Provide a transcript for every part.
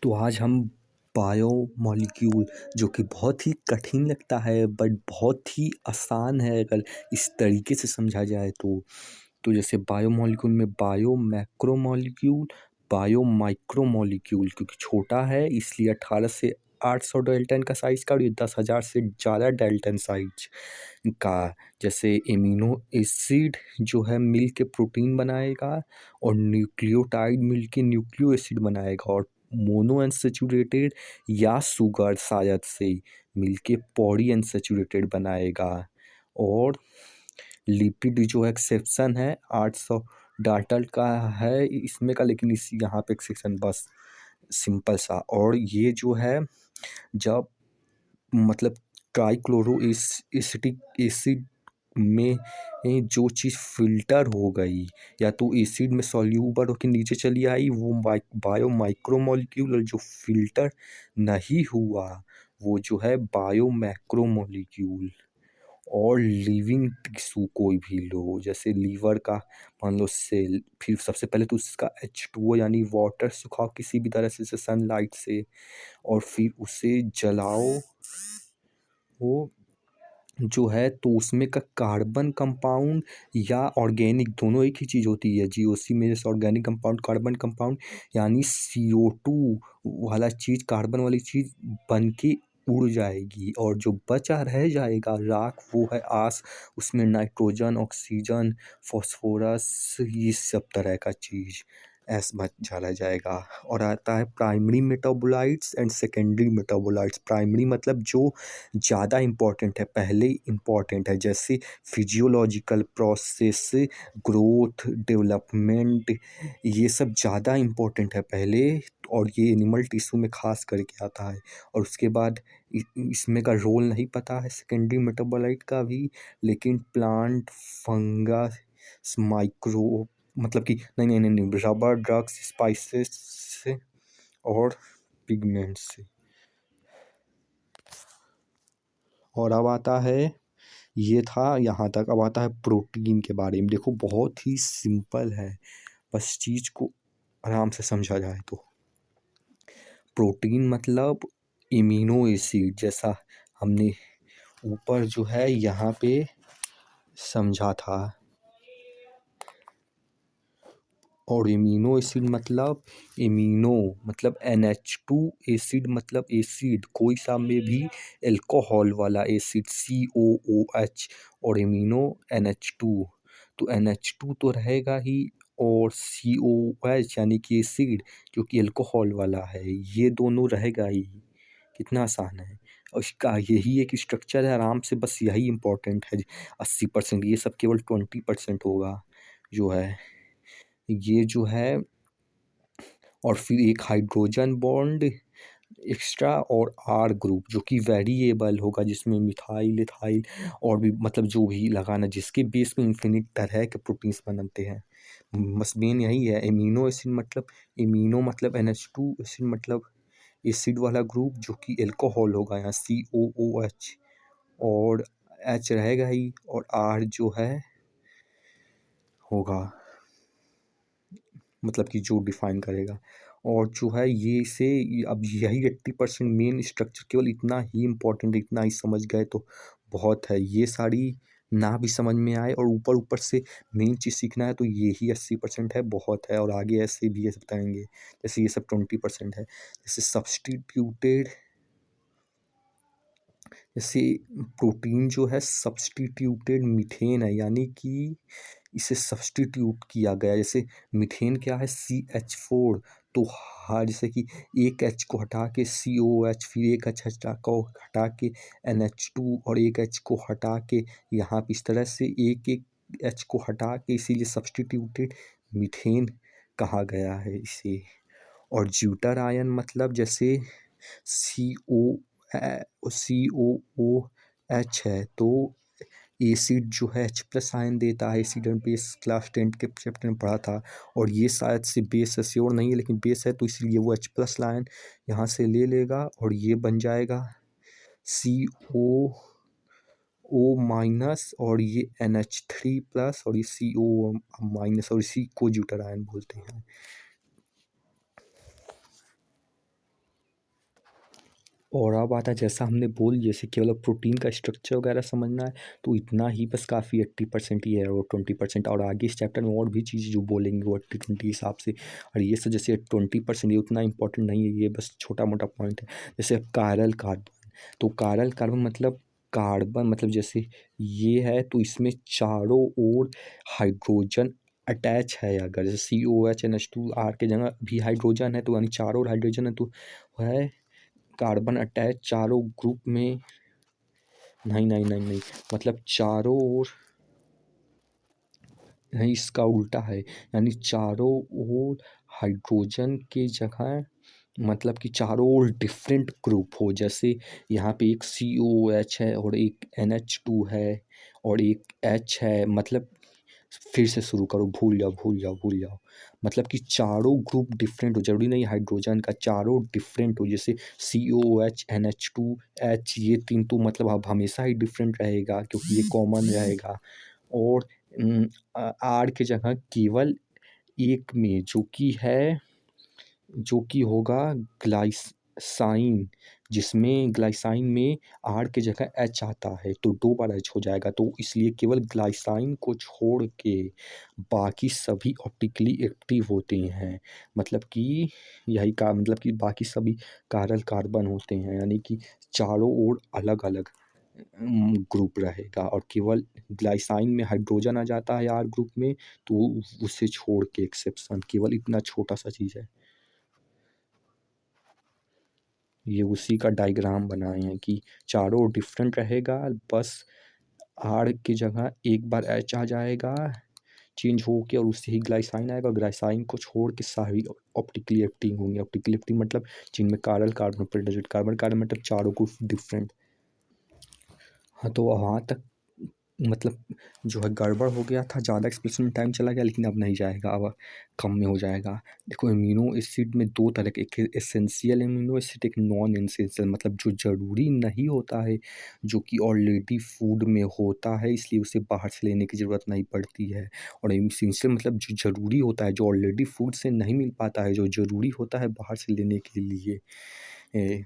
तो आज हम बायोमॉलिक्यूल जो कि बहुत ही कठिन लगता है बट बहुत ही आसान है अगर इस तरीके से समझा जाए तो जैसे बायोमॉलिक्यूल में बायो मैक्रोमॉलिक्यूल बायो माइक्रोमॉलिक्यूल क्योंकि छोटा है इसलिए 18 से 800 डेल्टन का साइज का और ये 10,000 से ज़्यादा डेल्टन साइज का। जैसे एमिनो एसिड जो है मिल के प्रोटीन बनाएगा और न्यूक्लियोटाइड मिल के न्यूक्लियो एसिड बनाएगा और मोनो अनसेचुरेटेड या शुगर शायद से मिलके पॉली अनसेचुरेटेड बनाएगा। और लिपिड जो एक्सेप्शन है 800 डाल्टन का है इसमें का, लेकिन इस यहाँ पे एक्सेप्शन बस सिंपल सा। और ये जो है जब मतलब ट्राइक्लोरो एसिटिक एसिड में जो चीज़ फिल्टर हो गई या तो एसिड में सॉल्यूबल होकर नीचे चली आई वो बायो माइक्रोमोलिक्यूल, और जो फिल्टर नहीं हुआ वो जो है बायो मैक्रोमोलिक्यूल। और लिविंग टिश्यू कोई भी लो जैसे लीवर का मान लो सेल, फिर सबसे पहले तो उसका H2O यानी वाटर सुखाओ किसी भी तरह से सनलाइट से और फिर उसे जलाओ। वो जो है तो उसमें का कार्बन कंपाउंड या ऑर्गेनिक दोनों एक ही चीज़ होती है। जीओसी में जैसे ऑर्गेनिक कंपाउंड कार्बन कंपाउंड यानी CO2 वाला चीज़ कार्बन वाली चीज़ बन के उड़ जाएगी और जो बचा रह जाएगा राख वो है आस, उसमें नाइट्रोजन ऑक्सीजन फॉस्फोरस ये सब तरह का चीज़ ऐसा बच चला जाएगा। और आता है primary metabolites and secondary metabolites. Primary मतलब जो ज़्यादा इम्पोर्टेंट है, पहले इम्पोर्टेंट है, जैसे फिजियोलॉजिकल प्रोसेस ग्रोथ डेवलपमेंट ये सब ज़्यादा इम्पोर्टेंट है पहले। और ये एनिमल टिश्यू में खास करके आता है। और उसके बाद इसमें का रोल नहीं पता है सेकेंडरी मेटाबोलाइट का भी, लेकिन प्लांट फंगस माइक्रो मतलब कि नहीं रबर ड्रग्स स्पाइसेस से और पिगमेंट्स से। और अब आता है, ये था यहाँ तक, अब आता है प्रोटीन के बारे में। देखो बहुत ही सिंपल है, बस चीज़ को आराम से समझा जाए तो प्रोटीन मतलब इम्यूनो एसिड, जैसा हमने ऊपर जो है यहाँ पे समझा था। और इम्यूनो एसिड मतलब इम्यूनो मतलब NH2 एसिड मतलब एसिड कोई सा में भी अल्कोहल वाला एसिड COOH और इम्यूनो NH2। तो NH2 तो रहेगा ही और COOH यानी कि एसिड जो कि अल्कोहल वाला है ये दोनों रहेगा ही। कितना आसान है। और इसका यही एक स्ट्रक्चर है, आराम से बस यही इम्पोर्टेंट है। 80% ये सब केवल 20% होगा जो है ये जो है। और फिर एक हाइड्रोजन बॉन्ड एक्स्ट्रा और R ग्रुप जो कि वेरिएबल होगा जिसमें मिथाइल इथाइल और भी मतलब जो भी लगाना जिसके बेस में इन्फिनिट तरह के प्रोटीन्स बनते हैं। बस मेन यही है। इम्यूनो मतलब NH2 एसिड मतलब एसिड वाला ग्रुप जो कि अल्कोहल होगा यहाँ COOH और H रहेगा ही और R जो है होगा मतलब कि जो डिफाइन करेगा। और जो है ये से अब यही 80% मेन स्ट्रक्चर, केवल इतना ही इम्पोर्टेंट, इतना ही समझ गए तो बहुत है। ये सारी ना भी समझ में आए और ऊपर ऊपर से मेन चीज़ सीखना है तो ये ही 80% है, बहुत है। और आगे ऐसे भी ये सब बताएंगे जैसे ये सब 20% है। जैसे सब्सटीट्यूटेड, जैसे प्रोटीन जो है सब्सटीट्यूटेड मीथेन है यानी कि इसे सब्सटीट्यूट किया गया। जैसे मीथेन क्या है CH4, तो हाँ जैसे कि एक H को हटा के COH, फिर एक H हटा के NH2 और एक H को हटा के यहाँ पे इस तरह से एक एक H को हटा के इसीलिए सब्सटीट्यूटेड मीथेन कहा गया है इसे। और ज्यूटर आयन मतलब जैसे COOH है तो एसिड जो है H+ आयन देता है। एसिड एंड बेस क्लास 10 के चैप्टर में पढ़ा था। और ये शायद से बेस है, श्योर नहीं है लेकिन बेस है तो इसलिए वो H+ आयन यहाँ से ले लेगा और ये बन जाएगा CO और ये NH3+ और ये CO- और इसी को ज्यूटर आयन बोलते हैं। और अब आता है जैसा हमने बोल जैसे केवल प्रोटीन का स्ट्रक्चर वगैरह समझना है तो इतना ही बस काफ़ी 80% ही है और 20% और आगे इस चैप्टर में और भी चीज़ जो बोलेंगे वो 80-20 हिसाब से। और ये सब जैसे 20% ये उतना इंपॉर्टेंट नहीं है, ये बस छोटा मोटा पॉइंट है। जैसे कायरल कार्बन, तो कायरल कार्बन मतलब कार्बन मतलब जैसे ये है तो इसमें चारों ओर हाइड्रोजन अटैच है। अगर जैसे COH NH2 R के जगह भी हाइड्रोजन है तो यानी चारों ओर हाइड्रोजन है तो है कार्बन अटैच चारों ग्रुप में। नहीं नहीं नहीं नहीं, मतलब चारों ओर नहीं, इसका उल्टा है। यानी चारों ओर हाइड्रोजन के जगह मतलब कि चारों ओर डिफरेंट ग्रुप हो। जैसे यहाँ पे एक COH है और एक NH2 है और एक H है। मतलब फिर से शुरू करो, भूल जाओ भूल जाओ भूल जाओ। मतलब कि चारों ग्रुप डिफरेंट हो, जरूरी नहीं हाइड्रोजन का, चारों डिफरेंट हो। जैसे COH NH2 H, ये तीन तो मतलब अब हमेशा ही डिफरेंट रहेगा क्योंकि ये कॉमन रहेगा। और आर के जगह केवल एक में जो कि होगा ग्लाइसाइन, जिसमें ग्लाइसाइन में आर के जगह एच आता है तो दो बार एच हो जाएगा। तो इसलिए केवल ग्लाइसाइन को छोड़ के बाकी सभी ऑप्टिकली एक्टिव होते हैं। मतलब कि यही का मतलब कि बाकी सभी कारल कार्बन होते हैं, यानी कि चारों ओर अलग अलग ग्रुप रहेगा और केवल ग्लाइसाइन में हाइड्रोजन आ जाता है आर ग्रुप में, तो उसे छोड़ के एक्सेप्शन केवल इतना छोटा सा चीज़ है। ये उसी का डायग्राम बनाए हैं कि चारों डिफरेंट रहेगा, बस आर की जगह एक बार एच आ जाएगा चेंज हो के और उससे ही ग्लाइसाइन आएगा। ग्लाइसाइन को छोड़ के सारी ऑप्टिकली एक्टिव होंगे। ऑप्टिकली एक्टिव मतलब जिनमें कारल कार्बन प्रेजेंट, कार्बन कार्बन मतलब चारों को डिफरेंट। हाँ तो वहाँ तक मतलब जो है गड़बड़ हो गया था, ज़्यादा एक्सप्लेनेशन में टाइम चला गया, लेकिन अब नहीं जाएगा, अब कम में हो जाएगा। देखो अमीनो एसिड में दो तरह के, एक एसेंशियल अमीनो एसिड, एक नॉन एसेंशियल, मतलब जो ज़रूरी नहीं होता है, जो कि ऑलरेडी फूड में होता है इसलिए उसे बाहर से लेने की ज़रूरत नहीं पड़ती है। और एसेंशियल मतलब जो ज़रूरी होता है, जो ऑलरेडी फूड से नहीं मिल पाता है, जो ज़रूरी होता है बाहर से लेने के लिए।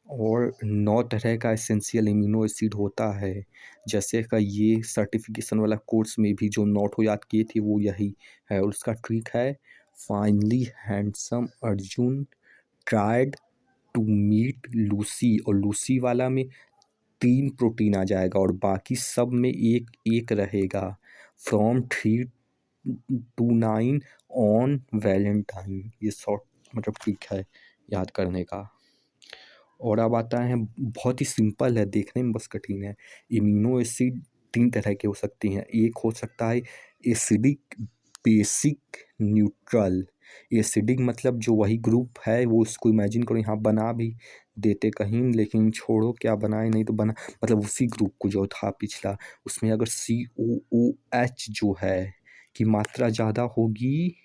और 9 तरह का एसेंशियल अमीनो एसिड होता है। जैसे का ये सर्टिफिकेशन वाला कोर्स में भी जो नोट हो याद किए थे वो यही है। और उसका ट्रिक है, finally handsome Arjun tried to meet Lucy, और लूसी वाला में 3 प्रोटीन आ जाएगा और बाकी सब में एक एक रहेगा। फ्रॉम 3 to 9 ऑन वैलेंटाइन, ये शॉर्ट मतलब ट्रिक है याद करने का। और अब आता है बहुत ही सिंपल है, देखने में बस कठिन है। इम्यूनो एसिड 3 तरह के हो सकते हैं। एक हो सकता है एसिडिक, बेसिक, न्यूट्रल। एसिडिक मतलब जो वही ग्रुप है वो, उसको इमेजिन करो यहाँ बना भी देते कहीं, लेकिन छोड़ो क्या बनाए, नहीं तो बना मतलब उसी ग्रुप को जो था पिछला, उसमें अगर COOH जो है की मात्रा ज़्यादा होगी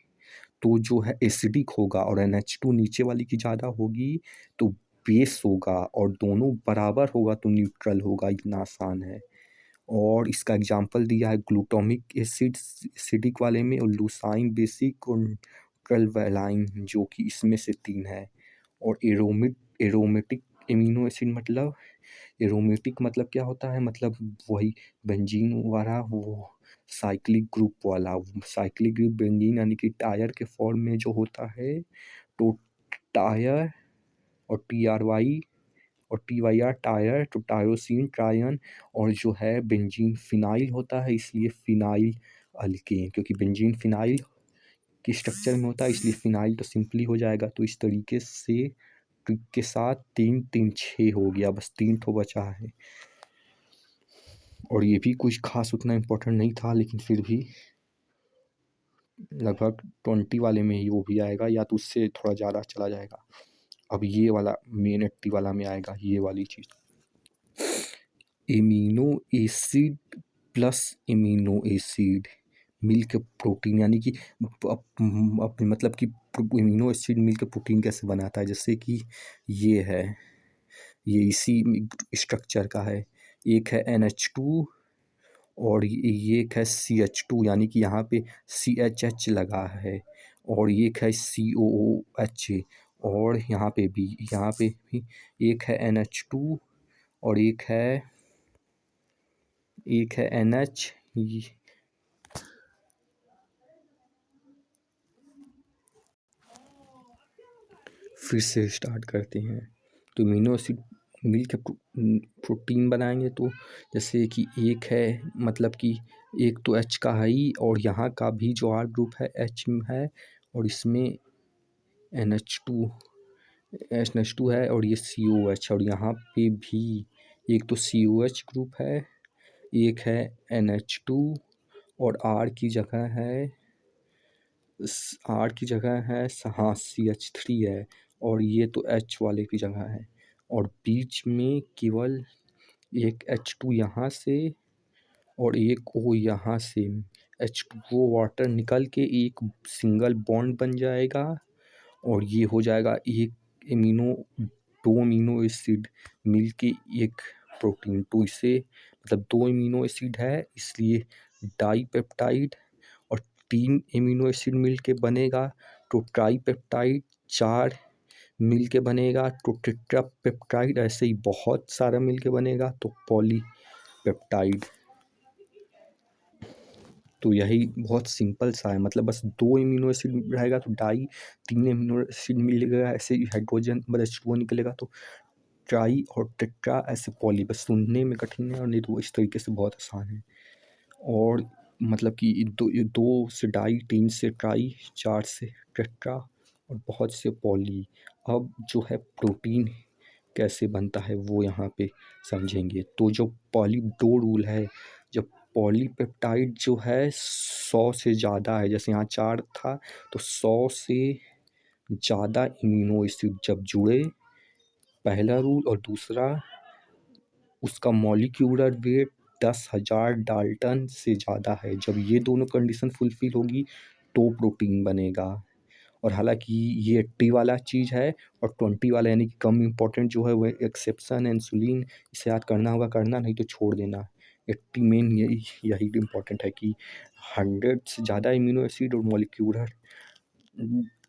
तो जो है एसिडिक होगा, और NH2 नीचे वाली की ज़्यादा होगी तो बेस होगा, और दोनों बराबर होगा तो न्यूट्रल होगा। इतना आसान है। और इसका एग्जांपल दिया है ग्लूटामिक एसिड एसिडिक वाले में, और लूसाइन बेसिक, और न्यूट्रल वैलाइन जो कि इसमें से 3 है। और एरोमेटिक एमिनो एसिड मतलब, एरोमेटिक मतलब क्या होता है, मतलब वही बेंजीन वाला, वो साइक्लिक ग्रुप वाला। साइक्लिक ग्रुप बेंजीन यानी कि टायर के फॉर्म में जो होता है, तो टायर और TRY और TYR टायर, तो टायरोसिन ट्रायन, और जो है बेंजीन फिनाइल होता है इसलिए फिनाइल अल्केन, क्योंकि बेंजीन फिनाइल के स्ट्रक्चर में होता है इसलिए फिनाइल तो सिंपली हो जाएगा। तो इस तरीके से ट्रिक के साथ 3 3 6 हो गया, बस 3 ठो बचा है। और ये भी कुछ खास उतना इम्पोर्टेंट नहीं था, लेकिन फिर भी लगभग 20 वाले में ही वो भी आएगा, या तो उससे थोड़ा ज़्यादा चला जाएगा। अब ये वाला मेन 80 वाला में आएगा ये वाली चीज़, amino acid plus amino acid मिलकर प्रोटीन, यानी कि मतलब कि एमिनो एसिड मिलकर प्रोटीन कैसे बनाता है। जैसे कि ये है, ये इसी स्ट्रक्चर का है। एक है NH2 और ये एक है CH2, यानी कि यहाँ पे CHH लगा है, और ये एक है COOH, और यहाँ पे भी एक है NH2 और एक है NH। फिर से स्टार्ट करते हैं। तो अमीनो एसिड मिल के प्रोटीन बनाएंगे। तो जैसे कि एक है, मतलब कि एक तो H का है ही, और यहाँ का भी जो R ग्रुप है H में है, और इसमें NH2 है, और ये COH, और यहाँ पे भी एक तो COH ग्रुप है, एक है NH2, और R की जगह है हाँ CH3 है, और ये तो H वाले की जगह है, और बीच में केवल एक H2 यहाँ से और एक O यहाँ से H2O वाटर निकल के एक सिंगल बॉन्ड बन जाएगा, और ये हो जाएगा दो अमीनो एसिड मिल के एक प्रोटीन। तो इसे मतलब दो अमीनो एसिड है इसलिए डाईपेप्टाइड, और तीन अमीनो एसिड मिल के बनेगा तो ट्राईपेप्टाइड, चार मिल के बनेगा तो टेट्रापेप्टाइड, ऐसे ही बहुत सारा मिल के बनेगा तो पॉलीपेप्टाइड। तो यही बहुत सिंपल सा है, मतलब बस दो अमीनो एसिड रहेगा तो डाई, तीन अमीनो एसिड मिलेगा ऐसे ही हाइड्रोजन मतलब H2O निकलेगा तो ट्राई, और टेट्रा ऐसे पॉली। बस सुनने में कठिन है और नहीं तो इस तरीके से बहुत आसान है। और मतलब कि ये दो से डाई, तीन से ट्राई, चार से टेट्रा और बहुत से पॉली। अब जो है प्रोटीन कैसे बनता है वो यहाँ पे समझेंगे। तो जो दो रूल है, जब पॉलीपेप्टाइड जो है 100 से ज़्यादा है, जैसे यहाँ 4 था तो 100 से ज़्यादा इम्यूनो एसिड जब जुड़े, पहला रूल, और दूसरा उसका मॉलिक्यूलर वेट 10,000 डाल्टन से ज़्यादा है, जब ये दोनों कंडीशन फुलफिल होगी तो प्रोटीन बनेगा। और हालांकि ये 80 वाला चीज़ है, और 20 वाला यानी कि कम इम्पोर्टेंट जो है वह एक्सेप्शन इंसुलिन, इसे याद करना होगा, करना नहीं तो छोड़ देना। 80 मेन यही इम्पोर्टेंट है कि 100 से ज़्यादा इम्यूनो एसिड और मॉलिक्यूलर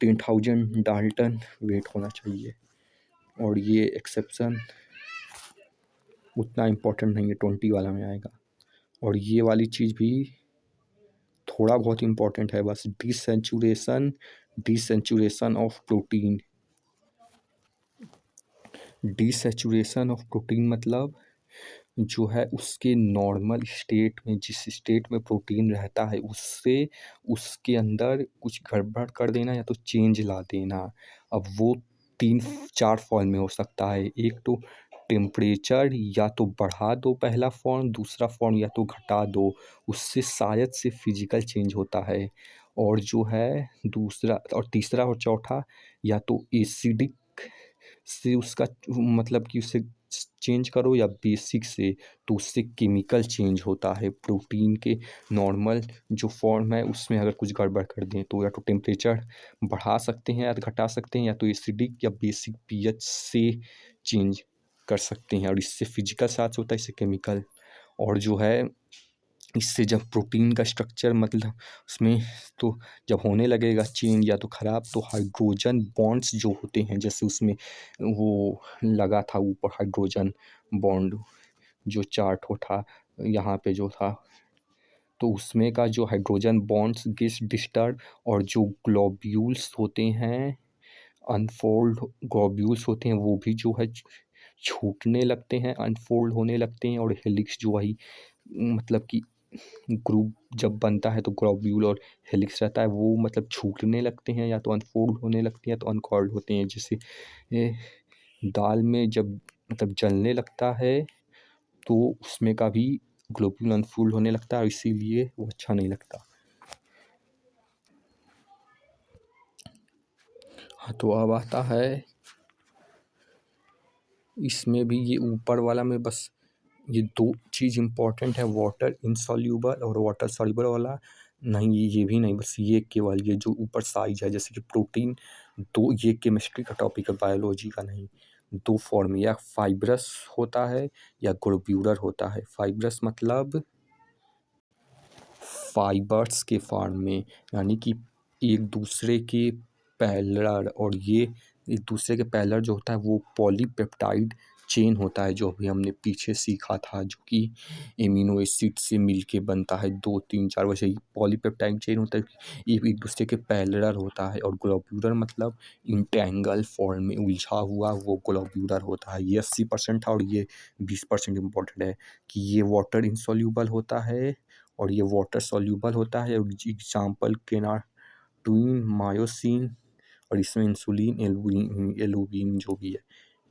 10,000 डाल्टन वेट होना चाहिए, और ये एक्सेप्शन उतना इम्पोर्टेंट नहीं है, 20 वाला में आएगा। और ये वाली चीज़ भी थोड़ा बहुत इम्पोर्टेंट है, बस डिसेंचुरेशन ऑफ प्रोटीन। डिसेचुरेशन ऑफ प्रोटीन मतलब जो है उसके नॉर्मल स्टेट में, जिस स्टेट में प्रोटीन रहता है उससे उसके अंदर कुछ गड़बड़ कर देना या तो चेंज ला देना। अब वो 3-4 फॉर्म में हो सकता है। एक तो टेम्परेचर, या तो बढ़ा दो पहला फॉर्म, दूसरा फॉर्म या तो घटा दो, उससे शायद से फिजिकल चेंज होता है। और जो है दूसरा और तीसरा और चौथा, या तो एसिडिक से उसका मतलब कि उसे चेंज करो, या बेसिक से, तो उससे केमिकल चेंज होता है। प्रोटीन के नॉर्मल जो फॉर्म है उसमें अगर कुछ गड़बड़ कर दें तो या तो टेम्परेचर बढ़ा सकते हैं या घटा सकते हैं, या तो एसिडिक या बेसिक पीएच से चेंज कर सकते हैं, और इससे फिजिकल साथ होता है, इससे केमिकल। और जो है इससे जब प्रोटीन का स्ट्रक्चर मतलब उसमें तो जब होने लगेगा चेंज या तो ख़राब, तो हाइड्रोजन बॉन्ड्स जो होते हैं, जैसे उसमें वो लगा था ऊपर हाइड्रोजन बॉन्ड जो चार्ट हो था यहाँ पे जो था, तो उसमें का जो हाइड्रोजन बॉन्ड्स गेट डिस्टर्ब, और जो ग्लोब्यूल्स होते हैं, अनफोल्ड ग्लोब्यूल्स होते हैं, वो भी जो है छूटने लगते हैं, अनफोल्ड होने लगते हैं, और हेलिक्स जो वही मतलब कि ग्रुप जब बनता है तो ग्लोब्यूल और हेलिक्स रहता है, वो मतलब छूटने लगते हैं, या तो अनफोल्ड होने लगते हैं, या तो अनकॉइल्ड होते हैं। जैसे दाल में जब मतलब जलने लगता है तो उसमें का भी ग्लोब्यूल अनफोल्ड होने लगता है, इसीलिए वो अच्छा नहीं लगता। हाँ, तो अब आता है इसमें भी ये ऊपर वाला में बस ये दो चीज़ इम्पोर्टेंट है, वाटर इनसॉल्यूबल और वाटर सॉल्यूबल वाला नहीं, ये भी नहीं, बस ये केवल ये जो ऊपर साइज है, जैसे कि प्रोटीन, दो ये केमिस्ट्री का टॉपिक है, बायोलॉजी का नहीं। दो फॉर्म, या फाइब्रस होता है या ग्लोब्यूलर होता है। फाइब्रस मतलब फाइबर्स के फॉर्म में, यानी कि एक दूसरे के पैरेलल, और ये एक दूसरे के पैरेलल जो होता है वो पॉलीपेप्टाइड चेन होता है, जो अभी हमने पीछे सीखा था, जो कि एमिनो एसिड से मिलके बनता है 2, 3, 4। वैसे ही पॉलीपेप्टाइड चेन होता है, ये एक दूसरे के पैरेलल होता है। और ग्लोब्यूलर मतलब इंटेंगल फॉर्म में उलझा हुआ, वो ग्लोब्यूलर होता है। ये 80% था और ये 20% इम्पोर्टेंट है कि ये वाटर इनसॉल्यूबल होता है और ये वाटर सॉल्यूबल होता है। एग्जाम्पल केनाटोइन, मायोसिन, और इसमें इंसुलिन, एल्बुमिन जो भी है।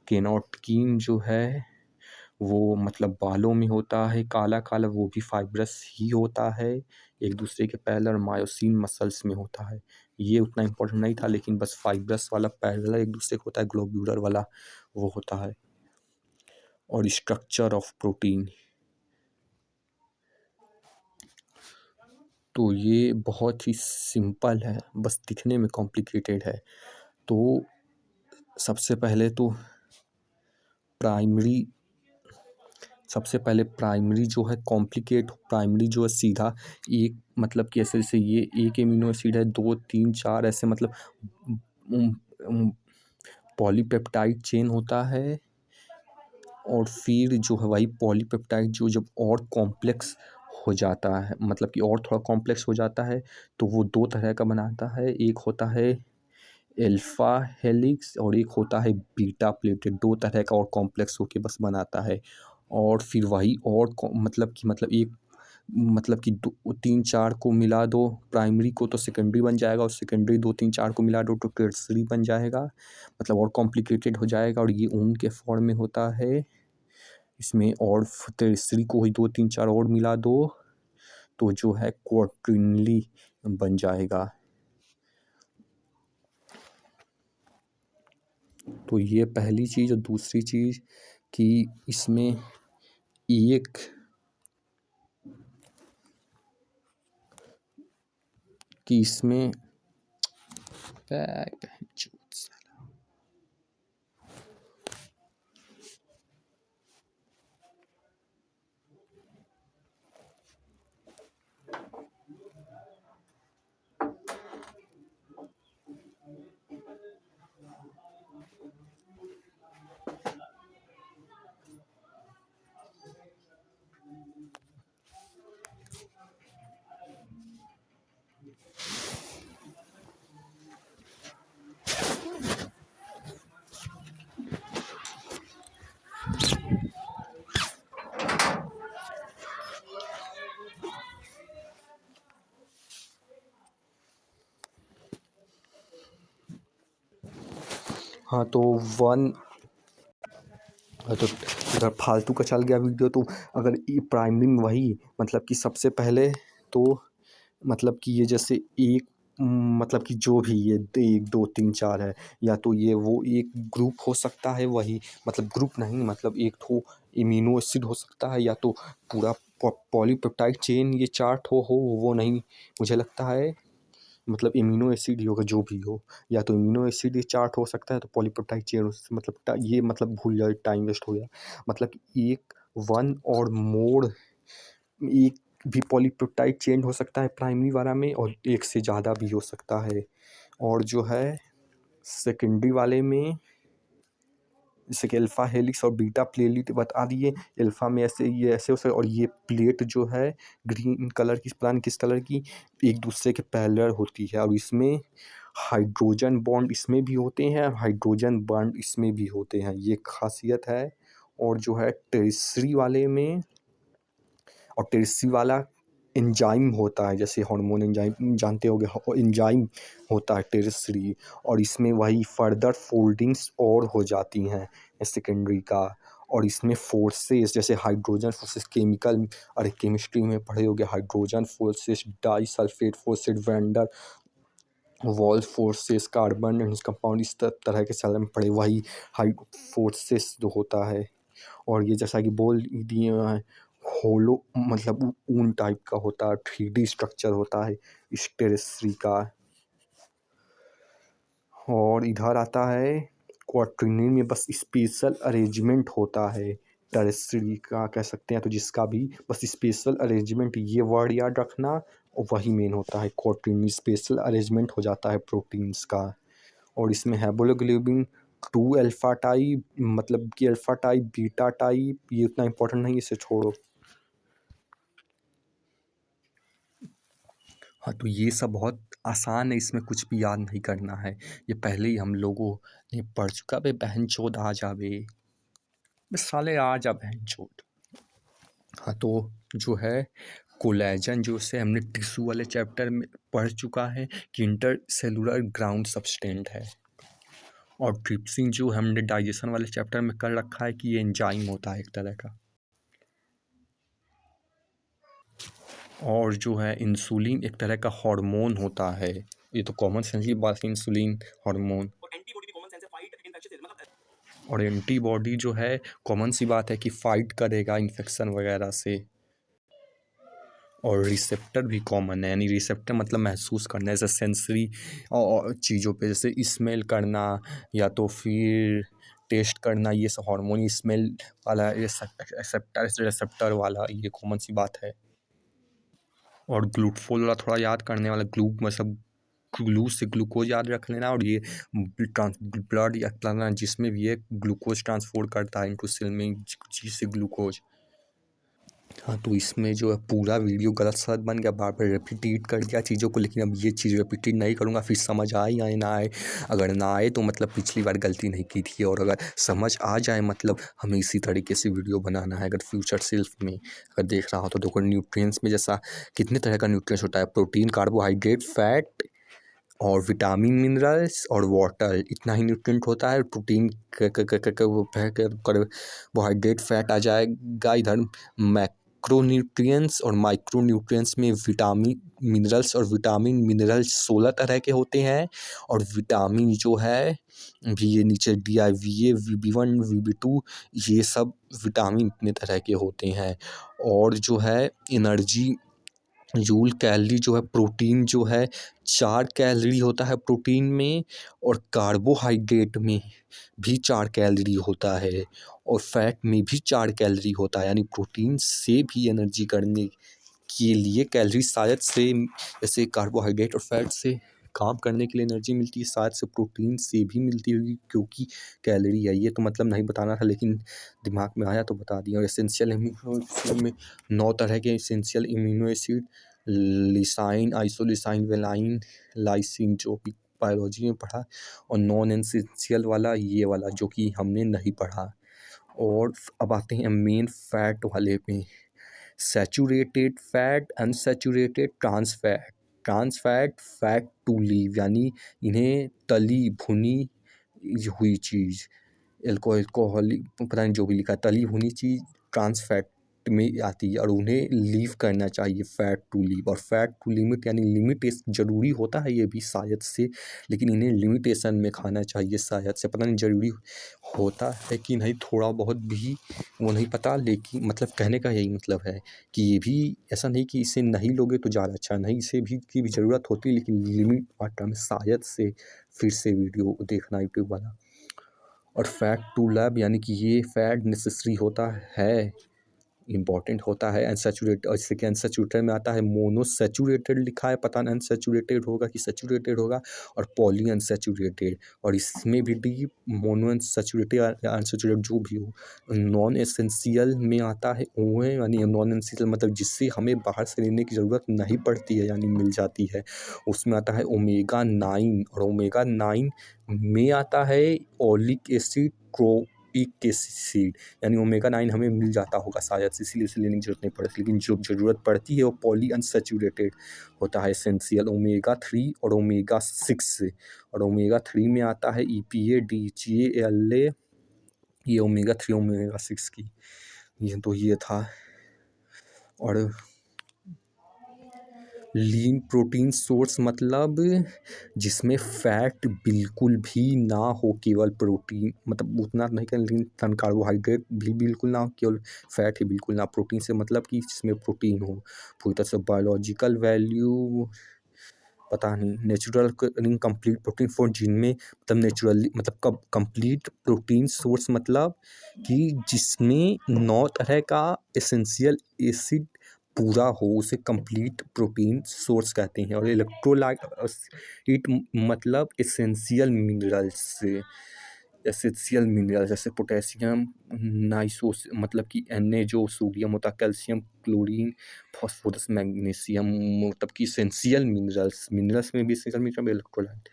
केनोटकीन जो है वो मतलब बालों में होता है काला काला, वो भी फाइब्रस ही होता है एक दूसरे के पैरेलल। मायोसिन मसल्स में होता है। ये उतना इम्पोर्टेंट नहीं था, लेकिन बस फाइब्रस वाला पैरेलल एक दूसरे को होता है, ग्लोब्यूलर वाला वो होता है। और स्ट्रक्चर ऑफ प्रोटीन, तो ये बहुत ही सिंपल है, बस दिखने में कॉम्प्लिकेटेड है। तो सबसे पहले तो प्राइमरी सबसे पहले प्राइमरी जो है कॉम्प्लिकेट, प्राइमरी जो है सीधा एक मतलब कि ऐसे जैसे ये एक एमिनो एसिड है, 2, 3, 4 ऐसे मतलब पॉलीपेप्टाइड चेन होता है। और फिर जो है वही पॉलीपेप्टाइड जो जब और कॉम्प्लेक्स हो जाता है, मतलब कि और थोड़ा कॉम्प्लेक्स हो जाता है, तो वो दो तरह का बनाता है। एक होता है एल्फा हेलिक्स और एक होता है बीटा प्लेटेड। दो तरह का और कॉम्प्लेक्स होके बस बनाता है। और फिर वही और मतलब एक मतलब कि 2, 3, 4 को मिला दो प्राइमरी को तो सेकेंडरी बन जाएगा, और सेकेंडरी 2, 3, 4 को मिला दो तो टर्सरी बन जाएगा, मतलब और कॉम्प्लिकेटेड हो जाएगा। और ये ऊन के फॉर्म में होता है। इसमें और टर्सरी को ही 2, 3, 4 और मिला दो तो जो है क्वार्टरनरी बन जाएगा। तो ये पहली चीज़। और दूसरी चीज़ कि इसमें एक कि इसमें हाँ तो वन तो अगर फालतू का चल गया वीडियो तो अगर ये प्राइमरी में वही मतलब कि सबसे पहले तो मतलब कि ये जैसे एक मतलब कि जो भी ये 1, 2, 3, 4 है, या तो ये वो एक ग्रुप हो सकता है वही, मतलब ग्रुप नहीं मतलब एक ठो इम्यूनो एसिड हो सकता है, या तो पूरा पॉलीपेप्टाइड चेन ये 4 ठो हो, वो नहीं मुझे लगता है। मतलब इम्यूनो एसिड ही होगा जो भी हो, या तो इम्यूनो एसिड ये चार्ट हो सकता है, तो पॉलीपेप्टाइड चेन मतलब ये मतलब भूल जाए, टाइम वेस्ट हो गया। मतलब कि एक वन और मोर एक भी पॉलीपेप्टाइड चेन हो सकता है प्राइमरी वाला में, और एक से ज़्यादा भी हो सकता है। और जो है सेकेंडरी वाले में जैसे कि अल्फ़ा हेलिक्स और बीटा प्लेट बता दिए। अल्फ़ा में ऐसे ये ऐसे हो सकता है, और ये प्लेट जो है ग्रीन कलर की, पता नहीं किस कलर की, एक दूसरे के पैरेलल होती है। और इसमें हाइड्रोजन बॉन्ड इसमें भी होते हैं और हाइड्रोजन बॉन्ड इसमें भी होते हैं, ये खासियत है। और जो है टेरसरी वाले में, और टेरसरी वाला एंजाइम होता है, जैसे हार्मोन एंजाइम जानते होगे, एंजाइम होता है टेरसरी। और इसमें वही फर्दर फोल्डिंग्स और हो जाती हैं सेकेंडरी का। और इसमें फोर्सेस जैसे हाइड्रोजन फोर्सेस, केमिकल अरे केमिस्ट्री में पढ़े होगे, hydrogen forces, di sulphate forces, van der Waals forces, carbon and compound, इस तरह के सारे में पढ़े, वही हाई फोर्सेस जो होता है। और ये जैसा कि बोल दिए हैं, होलो मतलब ऊन टाइप का होता है, 3D स्ट्रक्चर होता है इस टेरेस्ट्री का। और इधर आता है क्वार्टरनी में बस स्पेशल अरेंजमेंट होता है टेरेस्ट्री का, कह सकते हैं, तो जिसका भी बस स्पेशल अरेंजमेंट, ये वर्ड याद रखना, और वही मेन होता है क्वार्टरनी, स्पेशल अरेंजमेंट हो जाता है प्रोटीन्स का। और इसमें हेमोग्लोबिन 2 अल्फा टाइप, मतलब कि अल्फा टाइप, बीटा टाइप, ये उतना इम्पोर्टेंट नहीं, इसे छोड़ो। हाँ, तो ये सब बहुत आसान है, इसमें कुछ भी याद नहीं करना है, ये पहले ही हम लोगों ने पढ़ चुका। बे बहनचोद आ जा बे, बे साले आ जा बहनचोद। हाँ, तो जो है कोलेजन, जो से हमने टिश्यू वाले चैप्टर में पढ़ चुका है कि इंटरसेलुलर ग्राउंड सब्सटेंट है। और ट्रिप्सिन जो हमने डाइजेशन वाले चैप्टर में कर रखा है कि ये एंजाइम होता है एक तरह का। और जो है इंसुलिन एक तरह का हार्मोन होता है, ये तो कॉमन सेंस की बात है, इंसुलिन हार्मोन। और एंटीबॉडी जो है कॉमन सी बात है कि फाइट करेगा इन्फेक्शन वगैरह से। और रिसेप्टर भी कॉमन है, यानी रिसेप्टर मतलब महसूस करना, जैसे सेंसरी चीज़ों पे, जैसे स्मेल करना या तो फिर टेस्ट करना, ये सब हार्मोन स्मेल वाला रिसेप्टर रिसेप्टर वाला, ये कॉमन सी बात है। और ग्लूटफोल वाला थोड़ा याद करने वाला, मतलब ग्लू से ग्लूकोज याद रख लेना, और ये ब्लड या जिसमें भी ये ग्लूकोज ट्रांसपोर्ट करता है इनटू सेल में, जी से ग्लूकोज। हाँ, तो इसमें जो है पूरा वीडियो गलत सलत बन गया, बार बार रिपीट कर दिया चीज़ों को, लेकिन अब ये चीज़ रिपीट नहीं करूँगा, फिर समझ आए या ना आए। अगर ना आए तो मतलब पिछली बार गलती नहीं की थी, और अगर समझ आ जाए मतलब हमें इसी तरीके से वीडियो बनाना है। अगर फ्यूचर सेल्फ में अगर देख रहा हो तो देखो, न्यूट्रिएंट्स में जैसा कितने तरह का न्यूट्रिएंट्स होता है, प्रोटीन, कार्बोहाइड्रेट, फैट और विटामिन, मिनरल्स और वाटर, इतना ही न्यूट्रिएंट होता है। प्रोटीन कार्बोहाइड्रेट, फैट आ जाएगा इधर, मैक्रोन्यूट्रिएंट्स और माइक्रोन्यूट्रिएंट्स में विटामिन, मिनरल्स और विटामिन, मिनरल्स 16 तरह के होते हैं। और विटामिन जो है भी ये नीचे DIVA, VB1, VB2, ये सब विटामिन इतने तरह के होते हैं। और जो है एनर्जी जूल कैलोरी जो है, प्रोटीन जो है 4 कैलोरी होता है प्रोटीन में, और कार्बोहाइड्रेट में भी 4 कैलोरी होता है, और फैट में भी 4 कैलोरी होता है। यानी प्रोटीन से भी एनर्जी करने के लिए कैलोरी शायद से, जैसे कार्बोहाइड्रेट और फैट से काम करने के लिए एनर्जी मिलती है, शायद से प्रोटीन से भी मिलती होगी, क्योंकि कैलोरी है। ये तो मतलब नहीं बताना था, लेकिन दिमाग में आया तो बता दिया। और एसेंशियल अमीनो एसिड में 9 तरह के essential amino acid, lysine, isoleucine, valine, lysine, जो भी बायोलॉजी में पढ़ा, और नॉन एसेंशियल वाला ये वाला जो कि हमने नहीं पढ़ा। और अब आते हैं मेन फैट वाले पे, saturated fat, unsaturated, trans fat. Trans fat, fat to leave, यानी इन्हें तली भुनी हुई चीज़, एल्कोहलिक पता नहीं जो भी लिखा है, तली भुनी चीज़ ट्रांस फैट में आती है, और उन्हें लीव करना चाहिए, फैट टू लीव। और फैट टू लिमिट, यानी लिमिटेशन ज़रूरी होता है ये भी शायद से, लेकिन इन्हें लिमिटेशन में खाना चाहिए शायद से, पता नहीं ज़रूरी होता है कि नहीं, थोड़ा बहुत भी वो नहीं पता, लेकिन मतलब कहने का यही मतलब है कि ये भी ऐसा नहीं कि इसे नहीं लोगे तो ज़्यादा अच्छा नहीं, इसे भी की भी ज़रूरत होती है, लेकिन लिमिट मात्रा में शायद से। फिर से वीडियो देखना यूट्यूब वाला। और फैट टू लैब, यानी कि ये फैट नेसेसरी होता है, इम्पॉर्टेंट होता है। अनसैचुरेटेड, और जैसे कि अनसैचुरेटेड में आता है मोनोसैचुरेटेड लिखा है, पता नहीं अनसैचुरेटेड होगा कि सैचुरेटेड होगा, और पॉली अनसैचुरेटेड। और इसमें भी डी मोनो अनसैचुरेटेड या अनसैचुरेटेड जो भी हो। नॉन एसेंशियल में आता है OA, यानी नॉन एसेंशियल मतलब जिससे हमें बाहर से लेने की ज़रूरत नहीं पड़ती है, यानी मिल जाती है। उसमें आता है ओमेगा 9, और ओमेगा 9 में आता है ओलिक एसिड, ट्रोपिक एसिड, यानी ओमेगा 9 हमें मिल जाता होगा शायद से, इसीलिए उसे लेने की ज़रूरत नहीं पड़ती, लेकिन जो ज़रूरत पड़ती है वो पॉली अनसैचुरेटेड होता है, एसेंशियल ओमेगा 3 और ओमेगा 6। और ओमेगा 3 में आता है EPA, DHA, ALA, ये ओमेगा 3 ओमेगा 6 की, ये तो ये था। और लीन प्रोटीन सोर्स मतलब जिसमें फैट बिल्कुल भी ना हो, केवल प्रोटीन, मतलब उतना नहीं कर, लेकिन कार्बोहाइड्रेट भी बिल्कुल ना हो, केवल फैट ही बिल्कुल ना। प्रोटीन से मतलब कि जिसमें प्रोटीन हो पूरी तरह से। बायोलॉजिकल वैल्यू पता नहीं, नेचुरल कंप्लीट प्रोटीन फॉर, जिनमें मतलब नेचुरली मतलब कंप्लीट प्रोटीन सोर्स मतलब कि जिसमें 9 तरह का एसेंशियल एसिड पूरा हो उसे कंप्लीट प्रोटीन सोर्स कहते हैं। और इलेक्ट्रोलाइट इट मतलब एसेंशियल मिनरल्स से, एसेंशियल मिनरल जैसे पोटेशियम, नाइसोस मतलब कि Na जो सोडियम होता है, कैल्शियम, क्लोरीन, फास्फोरस, मैग्नीशियम मतलब कि एसेंशियल मिनरल्स, मिनरल्स में भी एसेंशियल मिनरल इलेक्ट्रोलाइट।